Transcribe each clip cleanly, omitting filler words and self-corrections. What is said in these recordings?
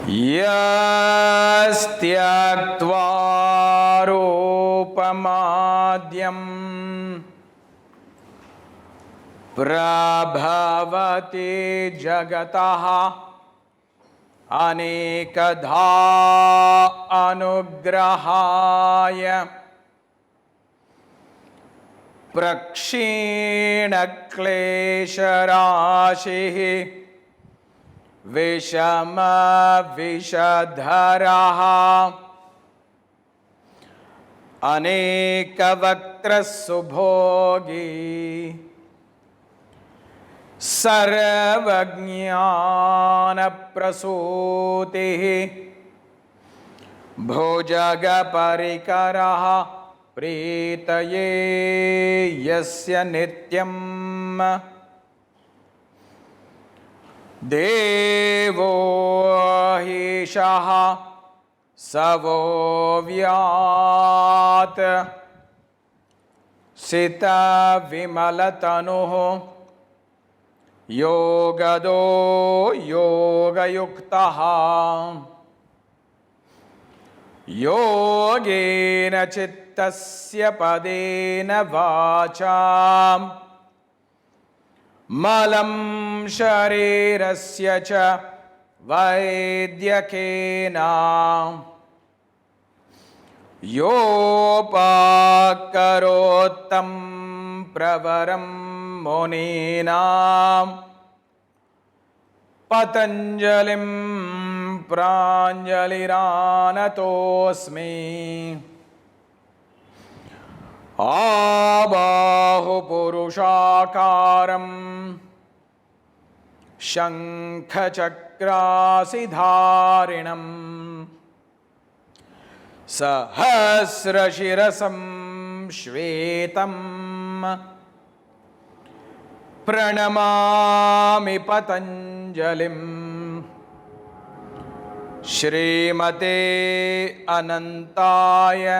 Yastyaktvā rūpamadhyam prabhavati jagataha anekadha anugrahaya prakshina klesha rashihi vishama vishadharaha anekavaktra subhogi sarvajnana prasutihi bhujaga parikaraha pritaye yasya nityam devo hishaha savo vyat sita vimalatanuho yogado yogayuktaha yogena chittasya padena vacham malam sharirasya cha vaidyakena yopakarotam pravaram muninam Patanjalim pranjaliranatosmi abahu purushakaram shankhachakrasidharinam sahasrashirasam shvetam pranamami Patanjalim Shrimate Anantaya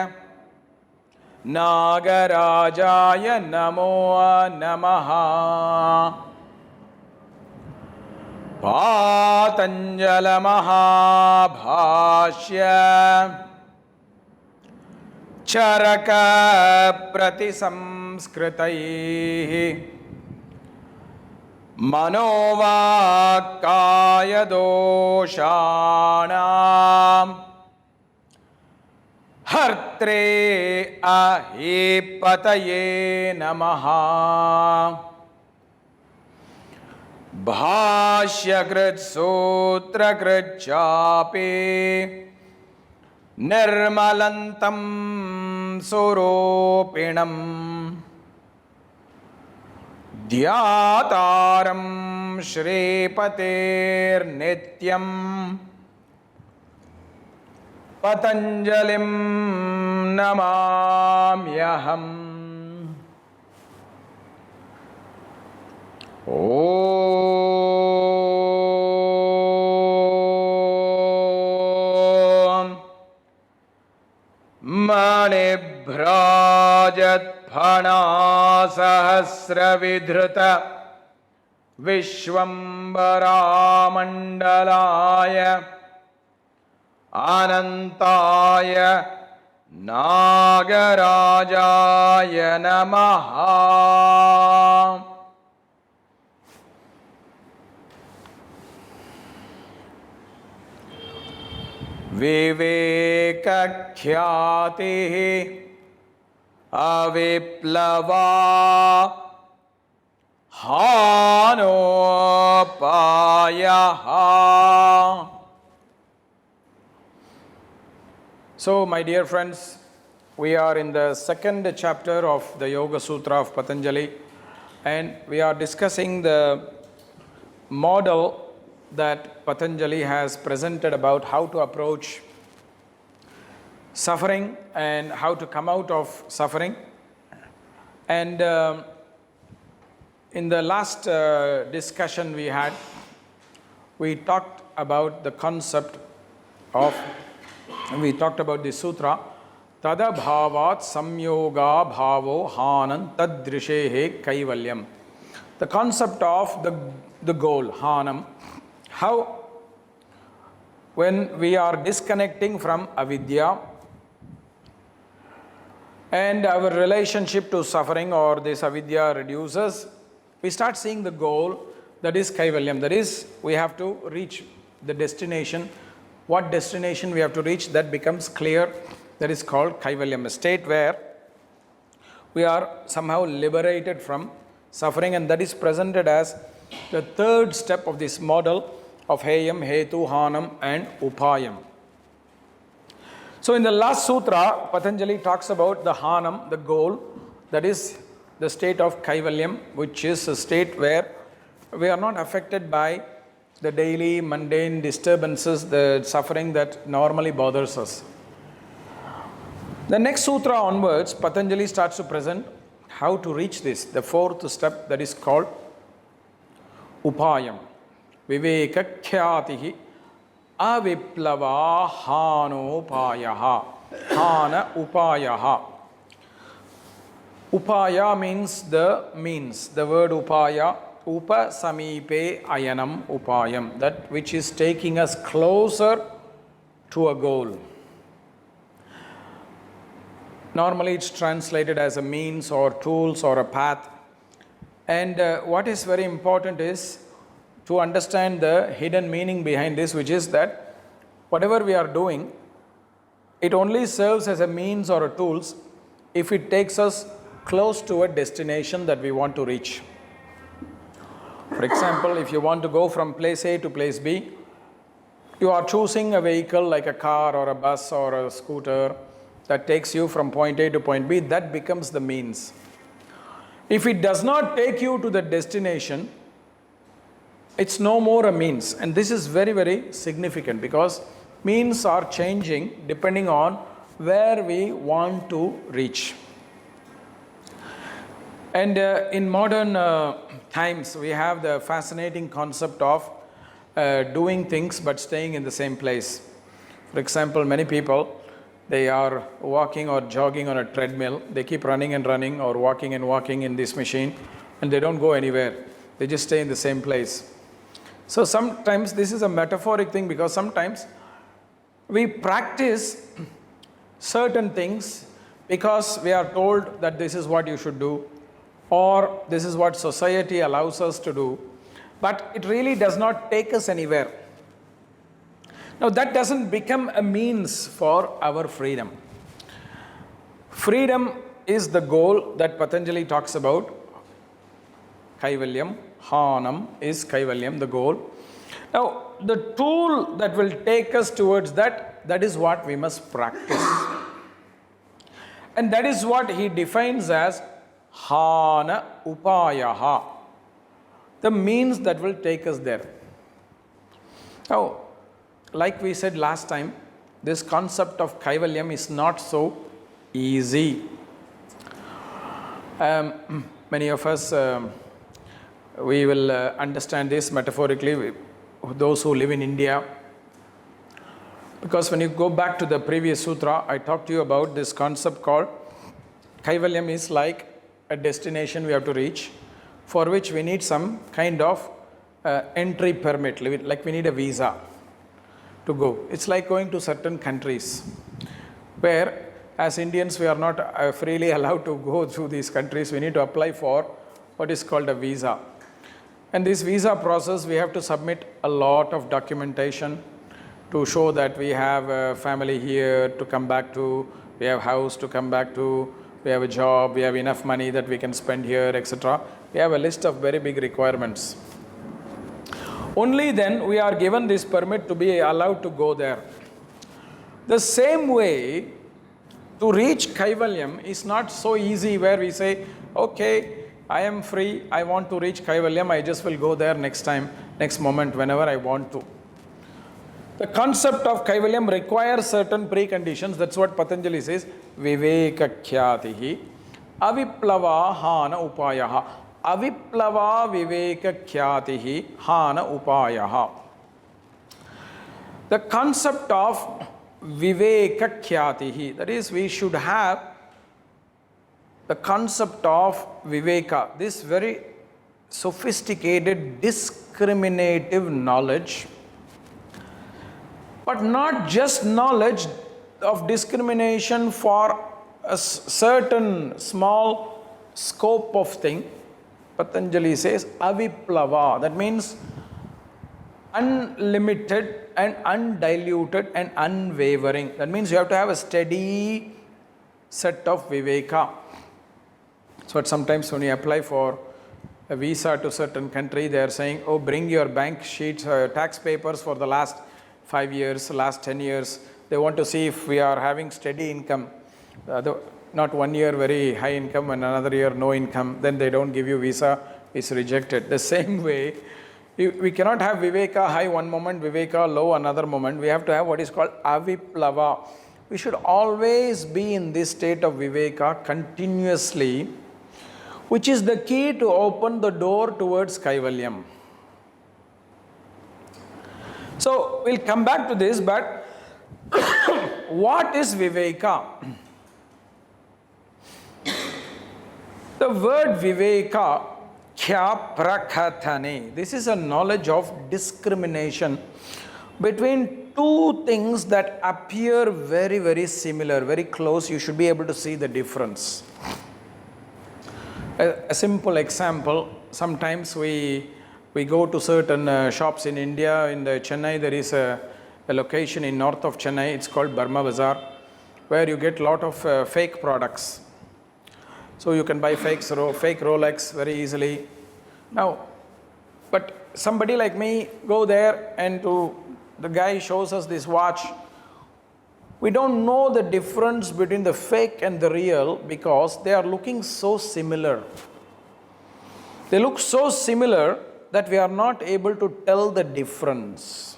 Nagarajaya Namo Namaha Patanjala Mahabhashya Charaka Pratisamskritaihi Manovakaya doshanam hartre ahipataye namaha bhashyakrit sutrakrit chapi nirmalantam suropinam Dhyataram Shripater Nityam Patanjalim Namamyaham Om Manibhrajat Phana sahasra vidhrita Vishwambara mandalaya Anantaya Nagarajaya namaha Viveka Khyati Aviplava Upaya. So, my dear friends, we are in the second chapter of the Yogasutra of Patanjali, and we are discussing the model that Patanjali has presented about how to approach suffering and how to come out of suffering. And in the last discussion we had, we talked about the concept of, we talked about the sutra, Tada bhavat samyoga bhavo hanan tadrishehe kaivalyam. The concept of the goal, hanam, how when we are disconnecting from avidya and our relationship to suffering or this avidya reduces, we start seeing the goal, that is Kaivalyam. That is, we have to reach the destination. What destination we have to reach, that becomes clear. That is called Kaivalyam, a state where we are somehow liberated from suffering, and that is presented as the third step of this model of Heyam, Hetu, Hanam and Upayam. So in the last sutra, Patanjali talks about the Hanam, the goal, that is the state of Kaivalyam, which is a state where we are not affected by the daily mundane disturbances, the suffering that normally bothers us. The next sutra onwards, Patanjali starts to present how to reach this, the fourth step, that is called Upayam. Viveka Khyati aviplava hanopayaha. Hana upayaha. Upaya means. The word upaya, upa samipe ayanam upayam, that which is taking us closer to a goal. Normally it's translated as a means or tools or a path. And what is very important is to understand the hidden meaning behind this, which is that whatever we are doing, it only serves as a means or a tools if it takes us close to a destination that we want to reach. For example, if you want to go from place A to place B, you are choosing a vehicle like a car or a bus or a scooter that takes you from point A to point B, that becomes the means. If it does not take you to the destination, it's no more a means. And this is very, very significant because means are changing depending on where we want to reach. And in modern times, we have the fascinating concept of doing things but staying in the same place. For example, many people, they are walking or jogging on a treadmill. They keep running and running or walking and walking in this machine, and they don't go anywhere. They just stay in the same place. So sometimes this is a metaphoric thing because sometimes we practice certain things because we are told that this is what you should do or this is what society allows us to do, but it really does not take us anywhere. Now that doesn't become a means for our freedom. Freedom is the goal that Patanjali talks about. Kaivalyam, Hanam is Kaivalyam, the goal. Now the tool that will take us towards that, that is what we must practice. And that is what he defines as Hana Upayaha, the means that will take us there. Now, like we said last time, this concept of Kaivalyam is not so easy. Many of us, we will understand this metaphorically, those who live in India. Because when you go back to the previous sutra, I talked to you about this concept called Kaivalyam is like a destination we have to reach, for which we need some kind of entry permit, like we need a visa to go. It's like going to certain countries where as Indians we are not freely allowed to go through these countries. We need to apply for what is called a visa. And this visa process, we have to submit a lot of documentation to show that we have a family here to come back to, we have house to come back to, we have a job, we have enough money that we can spend here, etc. We have a list of very big requirements. Only then we are given this permit to be allowed to go there. The same way, to reach Kaivalyam is not so easy where we say, okay, I am free, I want to reach Kaivalyam, I just will go there next time, next moment, whenever I want to. The concept of Kaivalyam requires certain preconditions. That's what Patanjali says, Viveka Khyati aviplava hana upayaha. Aviplava viveka khyatihi hana upayaha. The concept of viveka khyatihi, that is, we should have the concept of viveka, this very sophisticated discriminative knowledge But not just knowledge of discrimination for a certain small scope of thing. Patanjali says aviplava. That means unlimited and undiluted and unwavering. That means you have to have a steady set of Viveka. So sometimes when you apply for a visa to certain country, they are saying, oh, bring your bank sheets, tax papers for the last 5 years, last 10 years. They want to see if we are having steady income. Not 1 year very high income and another year no income. Then they don't give you visa, it's rejected. The same way, we cannot have Viveka high one moment, Viveka low another moment. We have to have what is called aviplava. We should always be in this state of Viveka continuously, which is the key to open the door towards Kaivalyam. So we'll come back to this, but what is Viveka? The word Viveka, kya prakhathane, this is a knowledge of discrimination between two things that appear very, very similar, very close. You should be able to see the difference. A simple example, sometimes we go to certain shops in India. In the Chennai, there is a location in north of Chennai, it's called Burma Bazaar, where you get a lot of fake products. So you can buy fake Rolex very easily. Now, but somebody like me go there and the guy shows us this watch. We don't know the difference between the fake and the real because they are looking so similar. They look so similar that we are not able to tell the difference.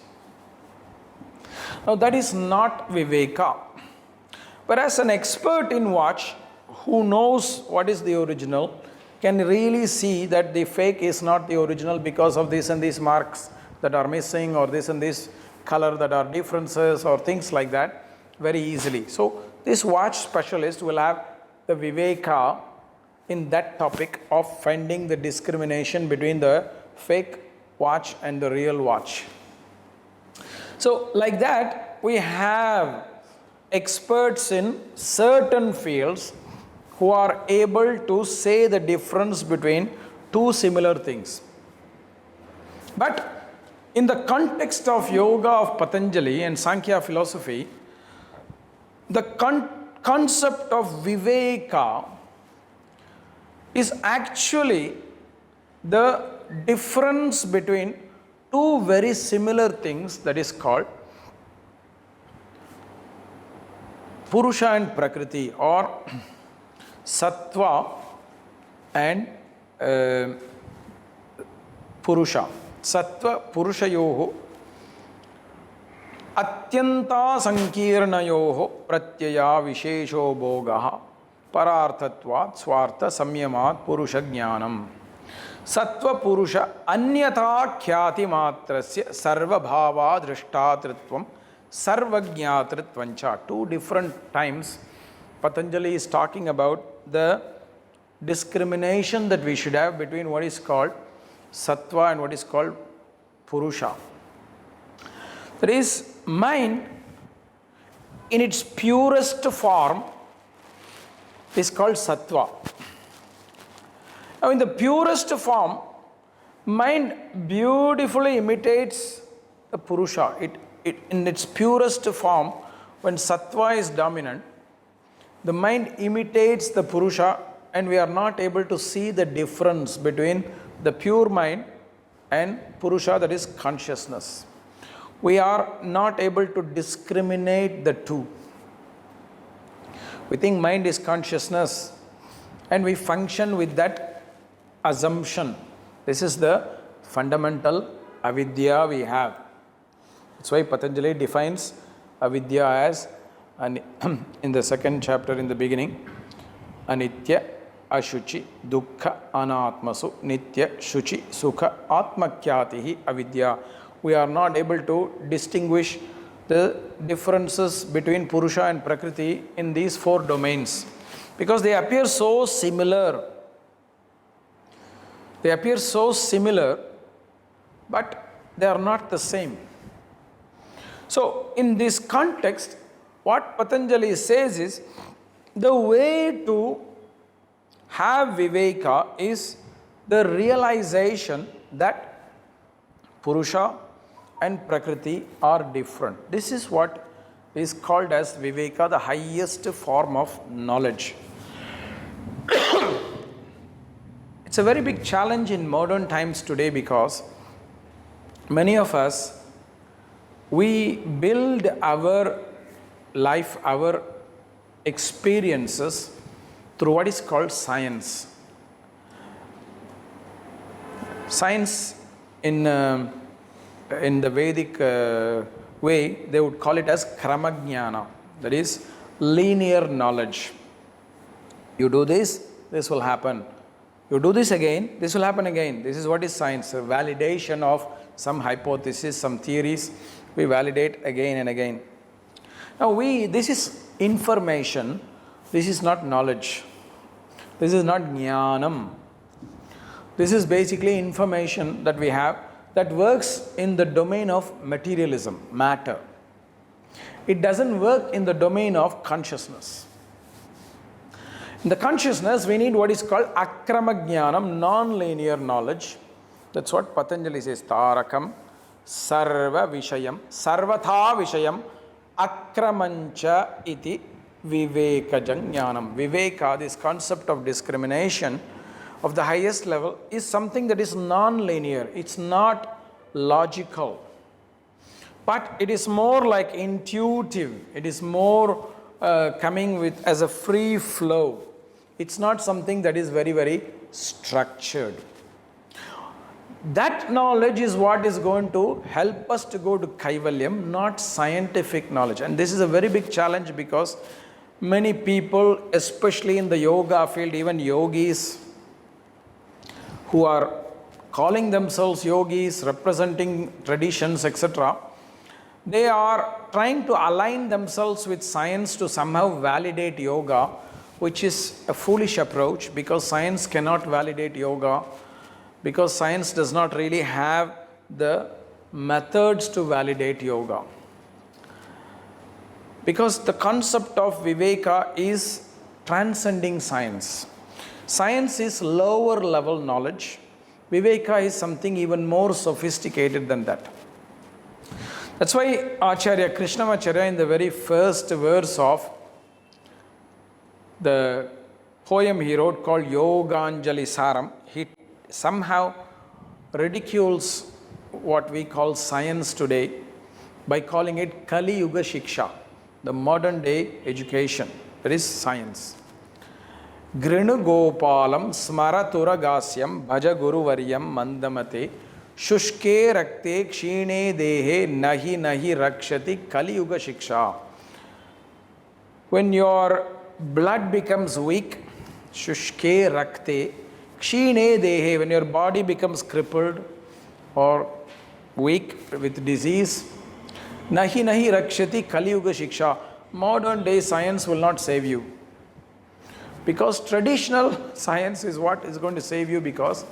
Now that is not Viveka. Whereas an expert in watch who knows what is the original can really see that the fake is not the original because of this and these marks that are missing, or this and this color that are differences, or things like that very easily. So this watch specialist will have the Viveka in that topic of finding the discrimination between the fake watch and the real watch. So like that, we have experts in certain fields who are able to say the difference between two similar things. But in the context of yoga of Patanjali and Sankhya philosophy, the concept of Viveka is actually the difference between two very similar things, that is called Purusha and Prakriti, or Sattva and Purusha. Sattva Purushayoho Atyanta Sankirnayoho Pratyaya Vishesho Bhogaha Pararthatvat Swartha Samyamat Purusha Jnanam. Sattva Purusha Anyatha Khyati Matrasya Sarva Bhava Drishtatritvam Sarvajnatritvancha. Two different times Patanjali is talking about the discrimination that we should have between what is called Sattva and what is called Purusha. That is, mind in its purest form is called Sattva. Now in the purest form, mind beautifully imitates the Purusha. It in its purest form, when Sattva is dominant, the mind imitates the Purusha, and we are not able to see the difference between the pure mind and Purusha, that is consciousness. We are not able to discriminate the two. We think mind is consciousness and we function with that assumption. This is the fundamental avidya we have. That's why Patanjali defines avidya as, and in the second chapter in the beginning, anitya, ashuchi, dukkha, anatmasu, nitya, shuchi, sukha, atmakyatihi, avidya. We are not able to distinguish the differences between Purusha and Prakriti in these four domains because they appear so similar. They appear so similar, but they are not the same. So, in this context, what Patanjali says is the way to have Viveka is the realization that Purusha and Prakriti are different. This is what is called as Viveka, the highest form of knowledge. It's a very big challenge in modern times today because many of us, we build our life, our experiences through what is called science. Science in the Vedic way, they would call it as kramajnana, that is linear knowledge. You do this, this will happen. You do this again, this will happen again. This is what is science, a validation of some hypothesis, some theories. We validate again and again. Now this is information, this is not knowledge. This is not jnanam. This is basically information that we have that works in the domain of materialism, matter. It doesn't work in the domain of consciousness. In the consciousness, we need what is called akramajnanam, non-linear knowledge. That's what Patanjali says, tarakam sarva vishayam, sarvatha vishayam, akramancha iti vivekajam jnanam. Viveka, this concept of discrimination of the highest level, is something that is non-linear. It's not logical. But it is more like intuitive. It is more coming with as a free flow. It's not something that is very, very structured. That knowledge is what is going to help us to go to Kaivalyam, not scientific knowledge. And this is a very big challenge because many people, especially in the yoga field, even yogis who are calling themselves yogis, representing traditions, etc., they are trying to align themselves with science to somehow validate yoga, which is a foolish approach because science cannot validate yoga, because science does not really have the methods to validate yoga. Because the concept of Viveka is transcending science. Science is lower level knowledge. Viveka is something even more sophisticated than that. That's why Acharya Krishnamacharya, in the very first verse of the poem he wrote called Yoganjali Saram, he somehow ridicules what we call science today by calling it Kali Yuga Shiksha, the modern day education, that is science. Grinu Gopalam Smaratura Gasyam Bhaja Guru Varyam Mandamate Shushke Rakte Kshine Dehe Nahi Nahi Rakshati Kali Yuga Shiksha. When your blood becomes weak, Shushke Rakte Kshine Dehe, when your body becomes crippled or weak with disease, Nahi Nahi Rakshati Kali Yuga Shiksha. Modern day science will not save you. Because traditional science is what is going to save you, because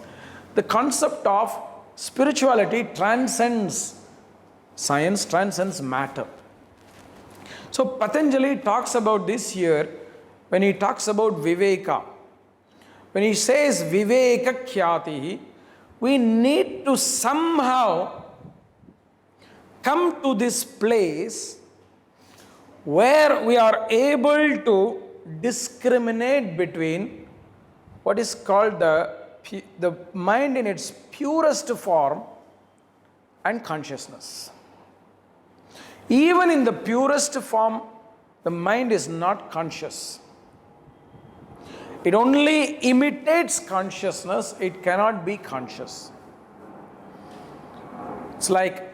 the concept of spirituality transcends science, transcends matter. So Patanjali talks about this here when he talks about Viveka. When he says Viveka Khyati, we need to somehow come to this place where we are able to discriminate between what is called the mind in its purest form and consciousness. Even in the purest form, the mind is not conscious. It only imitates consciousness, it cannot be conscious. It's like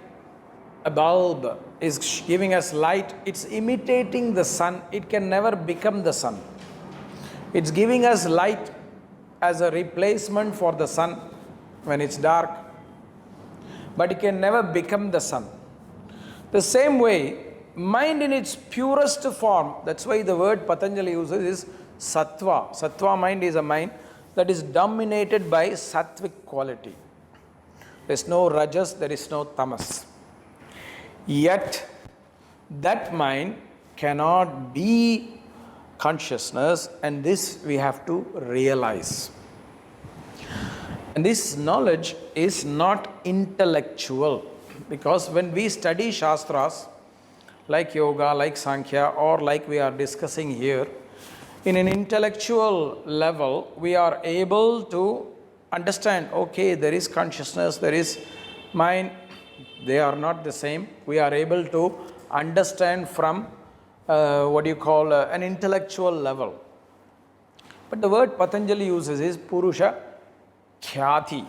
a bulb is giving us light, it's imitating the sun, it can never become the sun. It's giving us light as a replacement for the sun when it's dark, but it can never become the sun. The same way, mind in its purest form, that's why the word Patanjali uses is sattva. Sattva mind is a mind that is dominated by sattvic quality. There is no rajas, there is no tamas. Yet, that mind cannot be consciousness, and this we have to realize. And this knowledge is not intellectual, because when we study Shastras, like Yoga, like Sankhya, or like we are discussing here, in an intellectual level, we are able to understand, okay, there is consciousness, there is mind, they are not the same. We are able to understand from an intellectual level. But the word Patanjali uses is Purusha Khyati.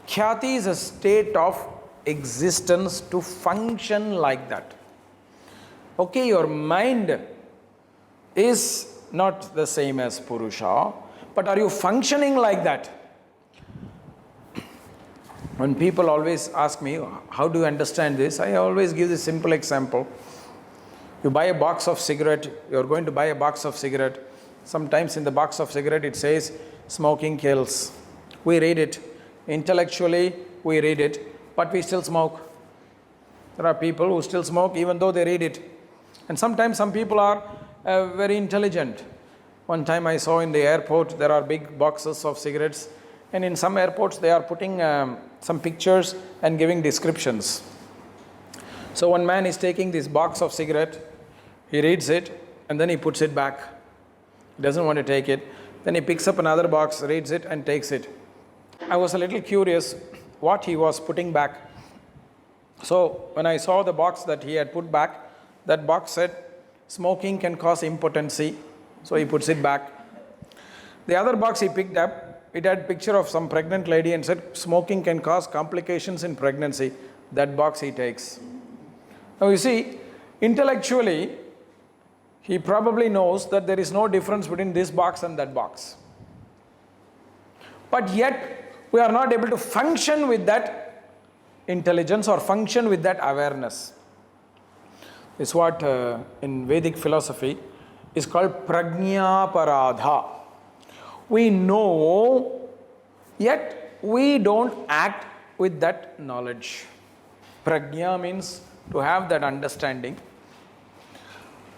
Khyati is a state of existence to function like that. Okay, your mind is not the same as Purusha, but are you functioning like that? When people always ask me, how do you understand this? I always give this simple example. You buy a box of cigarette, you are going to buy a box of cigarette. Sometimes in the box of cigarette it says, smoking kills. We read it. Intellectually, we read it, but we still smoke. There are people who still smoke even though they read it. And sometimes some people are very intelligent. One time I saw in the airport, there are big boxes of cigarettes, and in some airports they are putting some pictures and giving descriptions. So one man is taking this box of cigarette, he reads it, and then he puts it back. He doesn't want to take it. Then he picks up another box, reads it, and takes it. I was a little curious what he was putting back. So when I saw the box that he had put back, that box said, smoking can cause impotency. So he puts it back. The other box he picked up, it had a picture of some pregnant lady and said, smoking can cause complications in pregnancy. That box he takes. Now you see, intellectually, he probably knows that there is no difference between this box and that box. But yet, we are not able to function with that intelligence or function with that awareness. It's what in Vedic philosophy is called Pragna Paradha. We know, yet we don't act with that knowledge. Pragna means to have that understanding.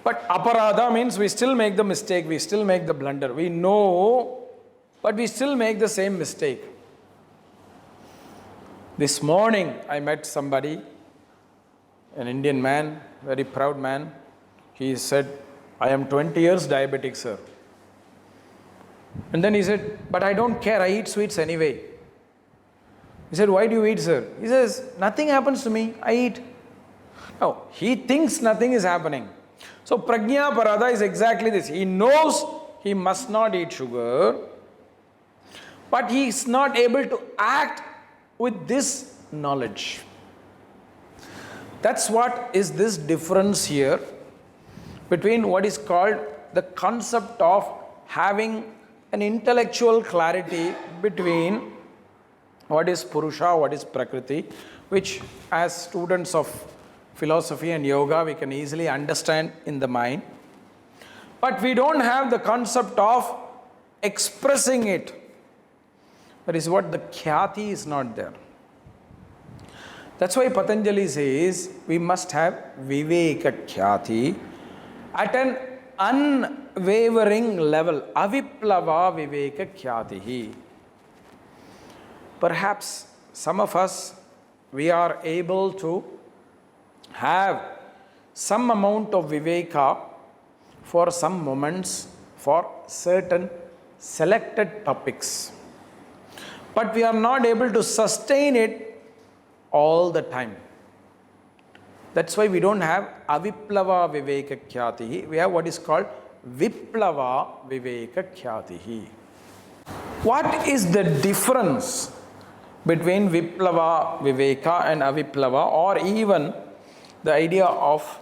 But aparadha means we still make the mistake, we still make the blunder. We know, but we still make the same mistake. This morning I met somebody, an Indian man, very proud man. He said, I am 20 years diabetic, sir. And then he said, but I don't care, I eat sweets anyway. He said, why do you eat, sir? He says, nothing happens to me, I eat. No, he thinks nothing is happening. So Pragna Paradha is exactly this. He knows he must not eat sugar, but he is not able to act with this knowledge. That's what is this difference here between what is called the concept of having an intellectual clarity between what is Purusha, what is Prakriti, which as students of philosophy and yoga we can easily understand in the mind. But we don't have the concept of expressing it. That is what the Khyati is not there. That's why Patanjali says we must have Viveka Khyati at an unwavering level. Aviplava Viveka Khyatihi. Perhaps some of us, we are able to have some amount of Viveka for some moments, for certain selected topics. But we are not able to sustain it all the time. That's why we don't have Aviplava Viveka Khyatihi. We have what is called Viplava Viveka Khyatihi. What is the difference between Viplava Viveka and Aviplava, or even the idea of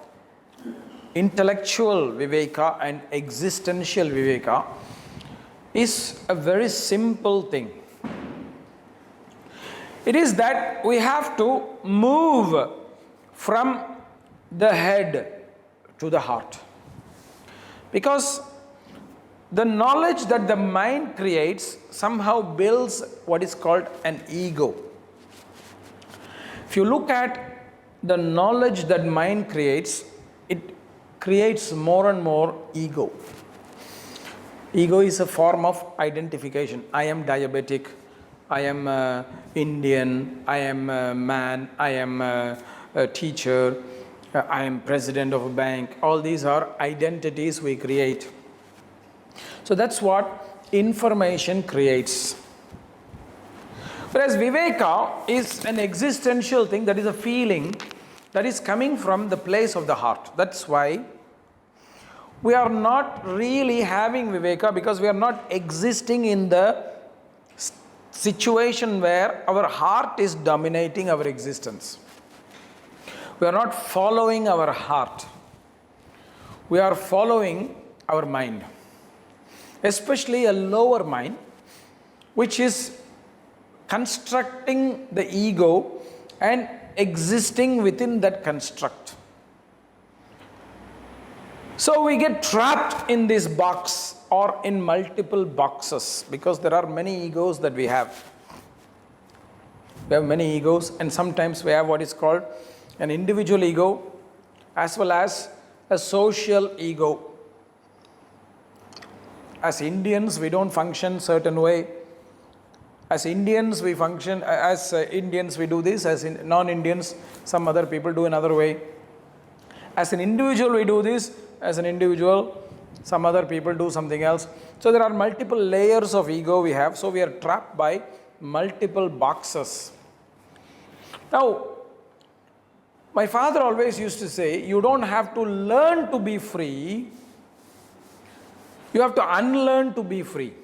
intellectual Viveka and existential Viveka? Is a very simple thing. It is that we have to move from the head to the heart. Because the knowledge that the mind creates somehow builds what is called an ego. If you look at the knowledge that mind creates, it creates more and more ego. Ego is a form of identification. I am diabetic, I am Indian, I am a man, I am a teacher, I am president of a bank. All these are identities we create. So that's what information creates. Whereas Viveka is an existential thing, that is a feeling that is coming from the place of the heart. That's why we are not really having Viveka, because we are not existing in the situation where our heart is dominating our existence. We are not following our heart. We are following our mind, especially a lower mind, which is constructing the ego and existing within that construct. So we get trapped in this box or in multiple boxes, because there are many egos that we have. We have many egos, and sometimes we have what is called an individual ego as well as a social ego. As Indians, we don't function certain way. As Indians, we function, as Indians we do this, as in non-Indians, some other people do another way. As an individual we do this, as an individual, some other people do something else. So there are multiple layers of ego we have, so we are trapped by multiple boxes. Now, my father always used to say, you don't have to learn to be free, you have to unlearn to be free.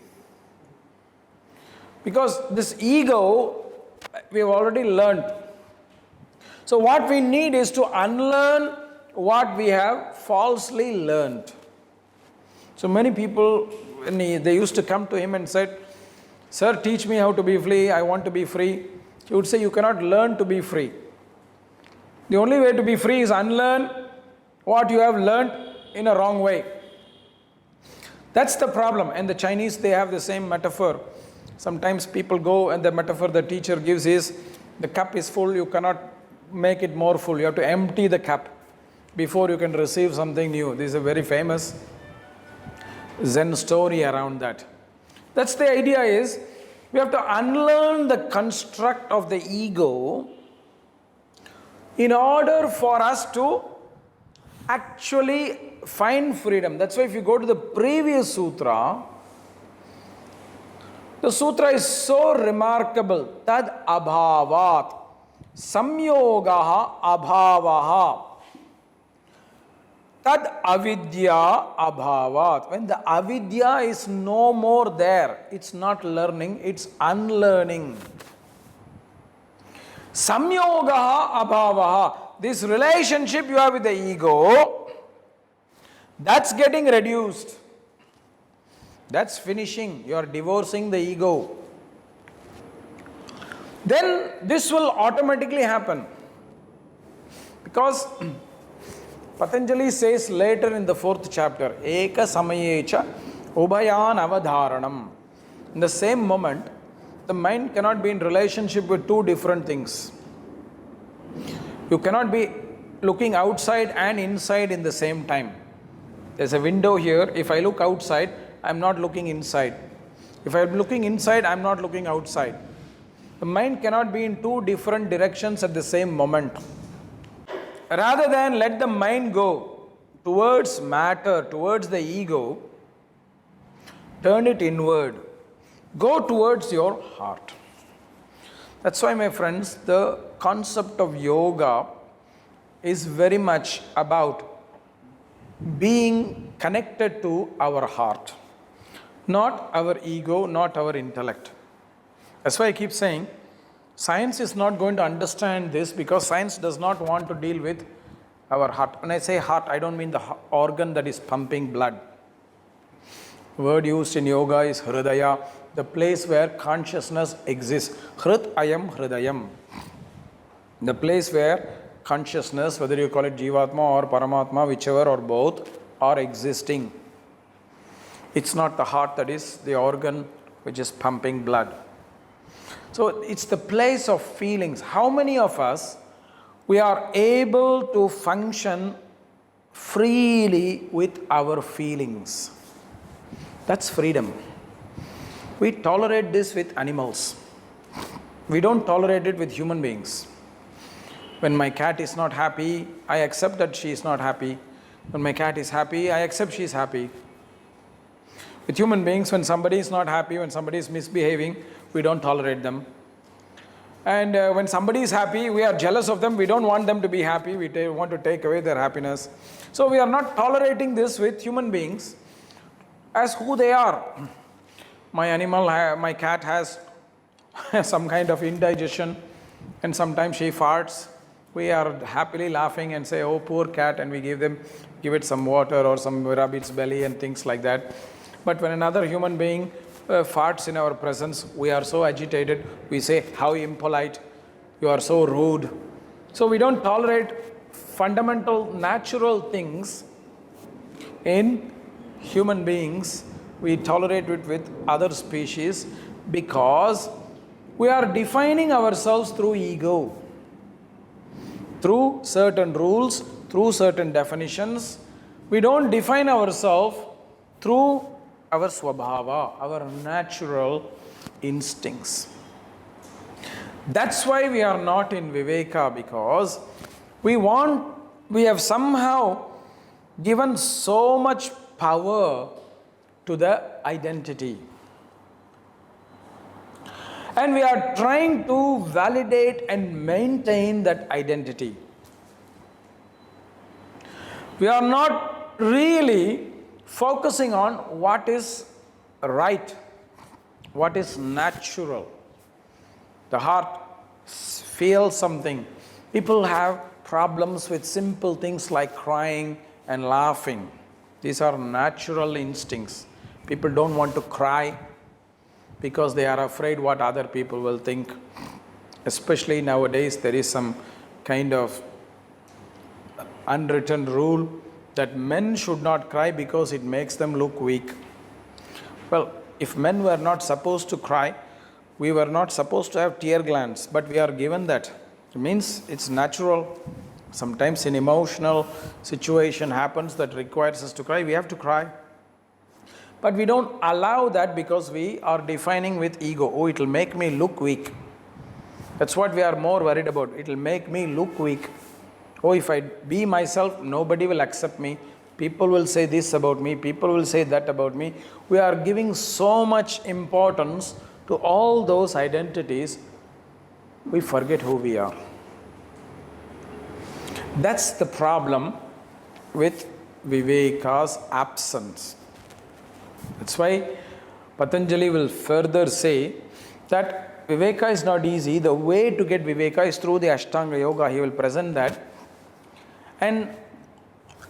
Because this ego, we have already learned. So what we need is to unlearn what we have falsely learned. So many people, when they used to come to him and said, "Sir, teach me how to be free, I want to be free." He would say, you cannot learn to be free. The only way to be free is unlearn what you have learned in a wrong way. That's the problem. And the Chinese, they have the same metaphor. Sometimes people go and the metaphor the teacher gives is, the cup is full, you cannot make it more full. You have to empty the cup before you can receive something new. This is a very famous Zen story around that. That's the idea is, we have to unlearn the construct of the ego in order for us to actually find freedom. That's why if you go to the previous sutra, the sutra is so remarkable. Tad abhavat samyogaha abhavaha tad avidya abhavat. When the avidya is no more there, it's not learning, it's unlearning. Samyogaha abhavaha. This relationship you have with the ego, that's getting reduced. That's finishing. You are divorcing the ego. Then this will automatically happen. Because Patanjali says later in the 4th chapter, Eka samayecha ubayan avadharanam. In the same moment, the mind cannot be in relationship with two different things. You cannot be looking outside and inside in the same time. There's a window here. If I look outside, I'm not looking inside. If I'm looking inside, I'm not looking outside. The mind cannot be in two different directions at the same moment. Rather than let the mind go towards matter, towards the ego, turn it inward. Go towards your heart. That's why, my friends, the concept of yoga is very much about being connected to our heart. Not our ego, not our intellect. That's why I keep saying, science is not going to understand this, because science does not want to deal with our heart. When I say heart, I don't mean the organ that is pumping blood. The word used in yoga is hridaya, the place where consciousness exists. Hrit ayam hridayam. The place where consciousness, whether you call it Jivatma or Paramatma, whichever or both, are existing. It's not the heart that is the organ which is pumping blood. So it's the place of feelings. How many of us we are able to function freely with our feelings. That's freedom. We tolerate this with animals. We don't tolerate it with human beings. When my cat is not happy, I accept that she is not happy. When my cat is happy, I accept she is happy. With human beings, when somebody is not happy, when somebody is misbehaving, we don't tolerate them. And when somebody is happy, we are jealous of them. We don't want them to be happy. We want to take away their happiness. So we are not tolerating this with human beings as who they are. My cat has some kind of indigestion, and sometimes she farts. We are happily laughing and say, oh, poor cat, and we give it some water or some rub its belly and things like that. But when another human being farts in our presence, we are so agitated. We say, how impolite, you are so rude. So we don't tolerate fundamental natural things in human beings. We tolerate it with other species because we are defining ourselves through ego, through certain rules, through certain definitions. We don't define ourselves through our swabhava, our natural instincts. That's why we are not in Viveka, because we have somehow given so much power to the identity. And we are trying to validate and maintain that identity. We are not really focusing on what is right, what is natural. The heart feels something. People have problems with simple things like crying and laughing. These are natural instincts. People don't want to cry because they are afraid what other people will think. Especially nowadays, there is some kind of unwritten rule that men should not cry because it makes them look weak. Well, if men were not supposed to cry, we were not supposed to have tear glands, but we are given that. It means it's natural. Sometimes an emotional situation happens that requires us to cry, we have to cry. But we don't allow that because we are defining with ego. Oh, it will make me look weak. That's what we are more worried about. It will make me look weak. Oh, if I be myself, nobody will accept me. People will say this about me. People will say that about me. We are giving so much importance to all those identities, we forget who we are. That's the problem with Viveka's absence. That's why Patanjali will further say that Viveka is not easy. The way to get Viveka is through the Ashtanga Yoga. He will present that. And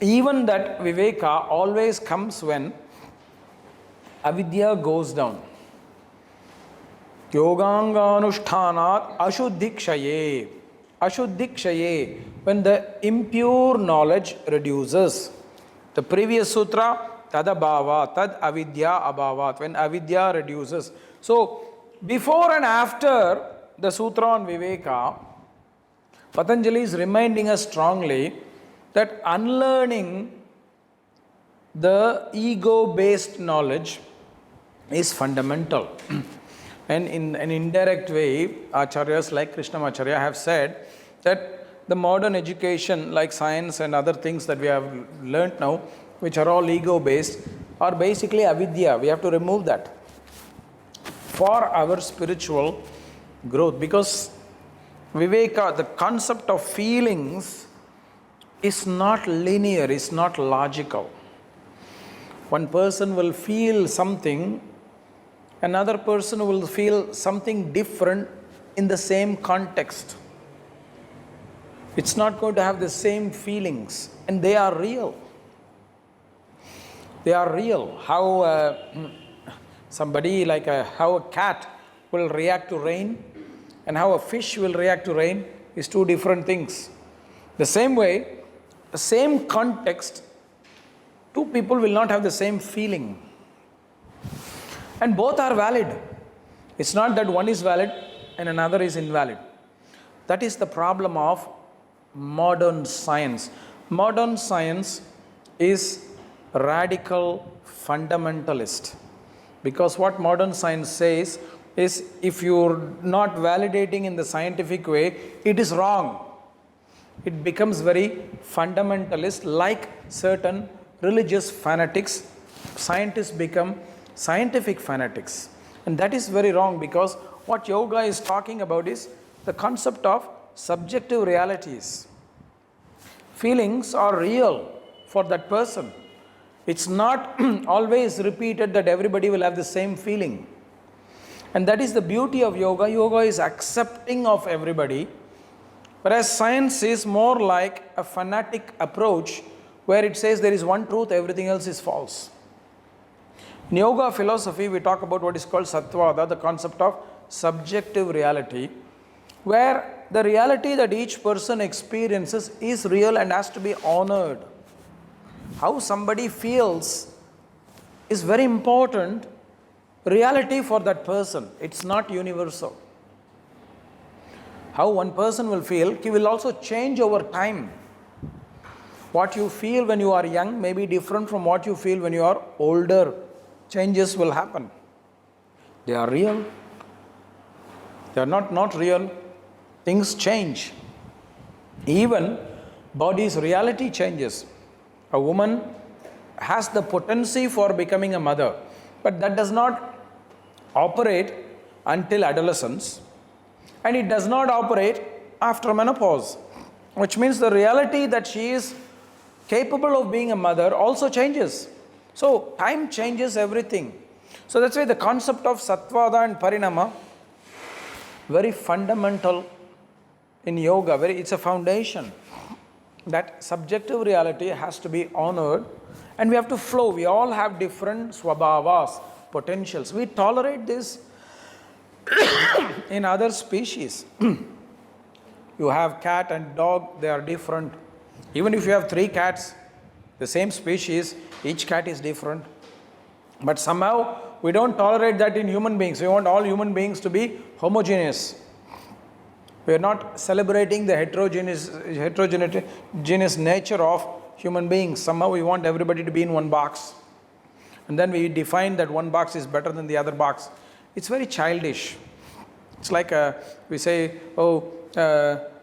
even that Viveka always comes when avidya goes down. Yoganganushthanat ashuddhikshaye. Ashuddhikshaye. When the impure knowledge reduces. The previous sutra, tadabhava, tad avidya abhavat. When avidya reduces. So, before and after the sutra on Viveka, Patanjali is reminding us strongly that unlearning the ego-based knowledge is fundamental. And in an indirect way, Acaryas like Krishnamacharya have said that the modern education like science and other things that we have learnt now, which are all ego-based, are basically avidya. We have to remove that for our spiritual growth, because Viveka, the concept of feelings, is not linear, is not logical. One person will feel something, another person will feel something different in the same context. It's not going to have the same feelings, and they are real. They are real. How how a cat will react to rain and how a fish will react to rain is two different things. The same way, the same context, two people will not have the same feeling. And both are valid. It's not that one is valid and another is invalid. That is the problem of modern science. Modern science is radical fundamentalist, because what modern science says is, if you're not validating in the scientific way, it is wrong. It becomes very fundamentalist, like certain religious fanatics. Scientists become scientific fanatics, and that is very wrong, because what yoga is talking about is the concept of subjective realities. Feelings are real for that person. It's not always repeated that everybody will have the same feeling. And that is the beauty of yoga. Yoga is accepting of everybody, whereas science is more like a fanatic approach where it says there is one truth, everything else is false. In yoga philosophy, we talk about what is called sattvada, the concept of subjective reality, where the reality that each person experiences is real and has to be honored. How somebody feels is very important reality for that person. It's not universal. How one person will feel, he will also change over time. What you feel when you are young may be different from what you feel when you are older. Changes will happen. They are real. They are not real. Things change. Even body's reality changes. A woman has the potency for becoming a mother, but that does not operate until adolescence, and it does not operate after menopause, which means the reality that she is capable of being a mother also changes. So time changes everything. So that's why the concept of sattvada and parinama, very fundamental in yoga. It's a foundation that subjective reality has to be honored, and we have to flow. We all have different swabhavas, potentials. We tolerate this in other species. You have cat and dog, they are different. Even if you have 3 cats, the same species, each cat is different. But somehow we don't tolerate that in human beings. We want all human beings to be homogeneous. We are not celebrating the heterogeneous nature of human beings. Somehow we want everybody to be in one box. And then we define that one box is better than the other box. It's very childish. It's like we say,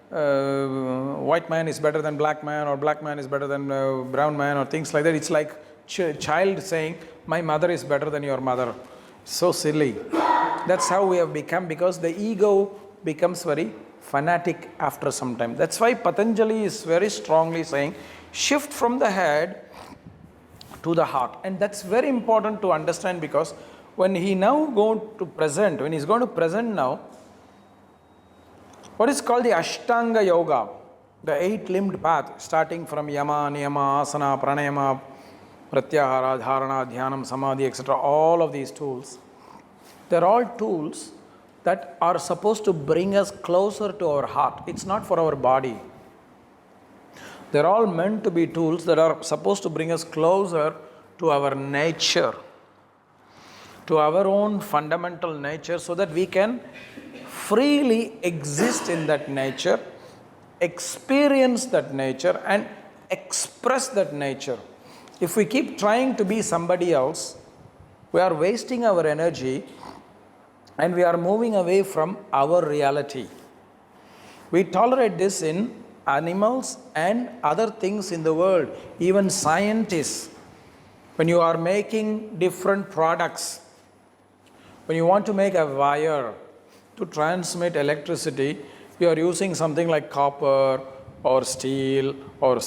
white man is better than black man, or black man is better than brown man, or things like that. It's like child saying, my mother is better than your mother. So silly. That's how we have become, because the ego becomes very fanatic after some time. That's why Patanjali is very strongly saying, shift from the head to the heart. And that's very important to understand, because when he now going to present, when he's going to present now, what is called the Ashtanga Yoga, the 8-limbed path, starting from Yama, Niyama, Asana, Pranayama, Pratyahara, Dharana, Dhyanam, Samadhi, etc. All of these tools, they're all tools that are supposed to bring us closer to our heart. It's not for our body. They're all meant to be tools that are supposed to bring us closer to our nature, to our own fundamental nature, so that we can freely exist in that nature, experience that nature, and express that nature. If we keep trying to be somebody else, we are wasting our energy and we are moving away from our reality. We tolerate this in animals and other things in the world, even scientists. When you are making different products, when you want to make a wire to transmit electricity, you are using something like copper or steel or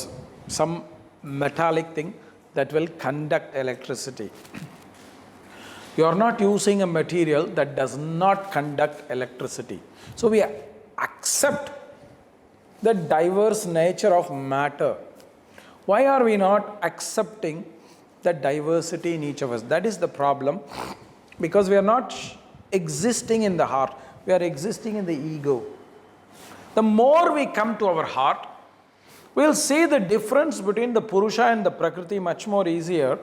some metallic thing that will conduct electricity. You are not using a material that does not conduct electricity. So we accept the diverse nature of matter. Why are we not accepting the diversity in each of us? That is the problem, because we are not existing in the heart, we are existing in the ego. The more we come to our heart, we will see the difference between the Purusha and the Prakriti much more easier,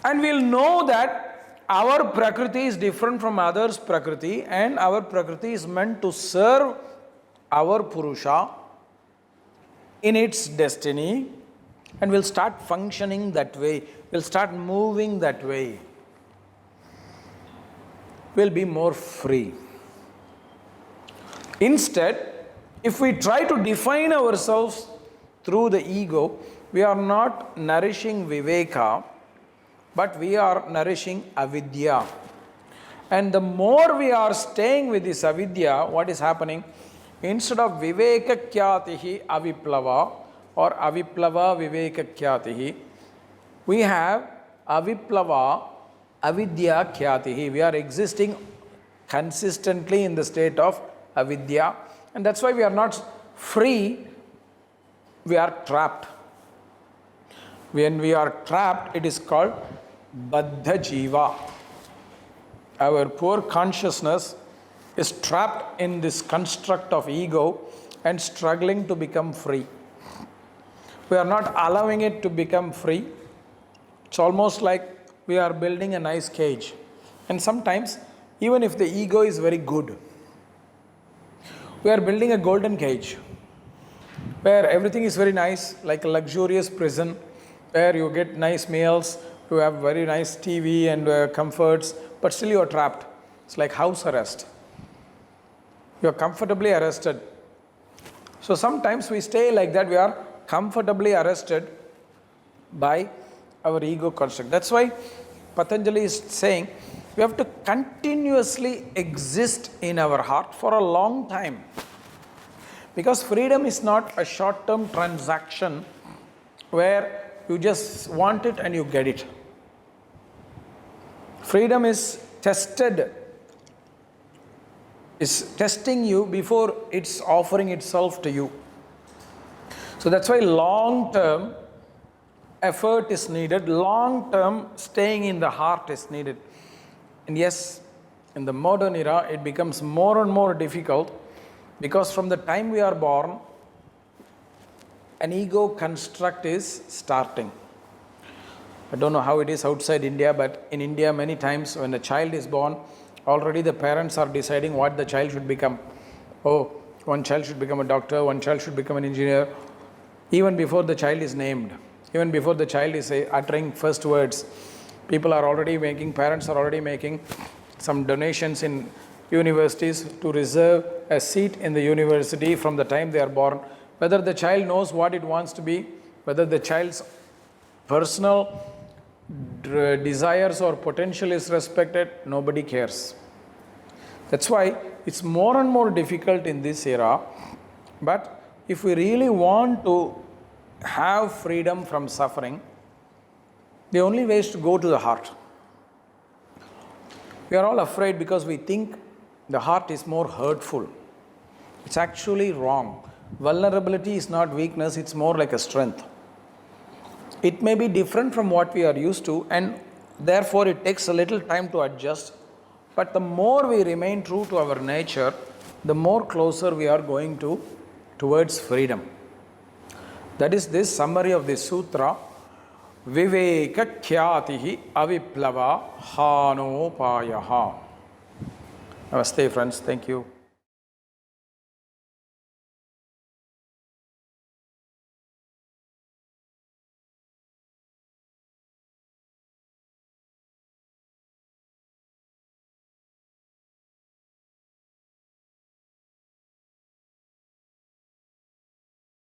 and we will know that our Prakriti is different from others' Prakriti, and our Prakriti is meant to serve our Purusha, in its destiny, and will start functioning that way, will start moving that way, will be more free. Instead, if we try to define ourselves through the ego, we are not nourishing Viveka, but we are nourishing avidya. And the more we are staying with this avidya, what is happening? Instead of Viveka Khyatihi aviplava or aviplava Viveka Khyatihi, we have aviplava avidya Khyatihi. We are existing consistently in the state of avidya, and that's why we are not free, we are trapped. When we are trapped, it is called baddha jiva. Our poor consciousness is trapped in this construct of ego and struggling to become free. We are not allowing it to become free. It's almost like we are building a nice cage. And sometimes, even if the ego is very good, we are building a golden cage where everything is very nice, like a luxurious prison, where you get nice meals, you have very nice TV and comforts, but still you are trapped. It's like house arrest. You are comfortably arrested. So sometimes we stay like that, we are comfortably arrested by our ego construct. That's why Patanjali is saying we have to continuously exist in our heart for a long time. Because freedom is not a short-term transaction where you just want it and you get it. Freedom is tested, is testing you before it's offering itself to you. So that's why long-term effort is needed, long-term staying in the heart is needed. And yes, in the modern era, it becomes more and more difficult because from the time we are born, an ego construct is starting. I don't know how it is outside India, but in India, many times when a child is born, already the parents are deciding what the child should become. Oh, one child should become a doctor, one child should become an engineer, even before the child is named, even before the child is uttering first words. Parents are already making some donations in universities to reserve a seat in the university from the time they are born. Whether the child knows what it wants to be, whether the child's personal desires or potential is respected, nobody cares. That's why it's more and more difficult in this era. But if we really want to have freedom from suffering, the only way is to go to the heart. We are all afraid because we think the heart is more hurtful. It's actually wrong. Vulnerability is not weakness, it's more like a strength. It may be different from what we are used to, and therefore it takes a little time to adjust. But the more we remain true to our nature, the more closer we are going towards freedom. That is this summary of this sutra. Viveka Khyatihi aviplava hanopayaha. Namaste friends, thank you.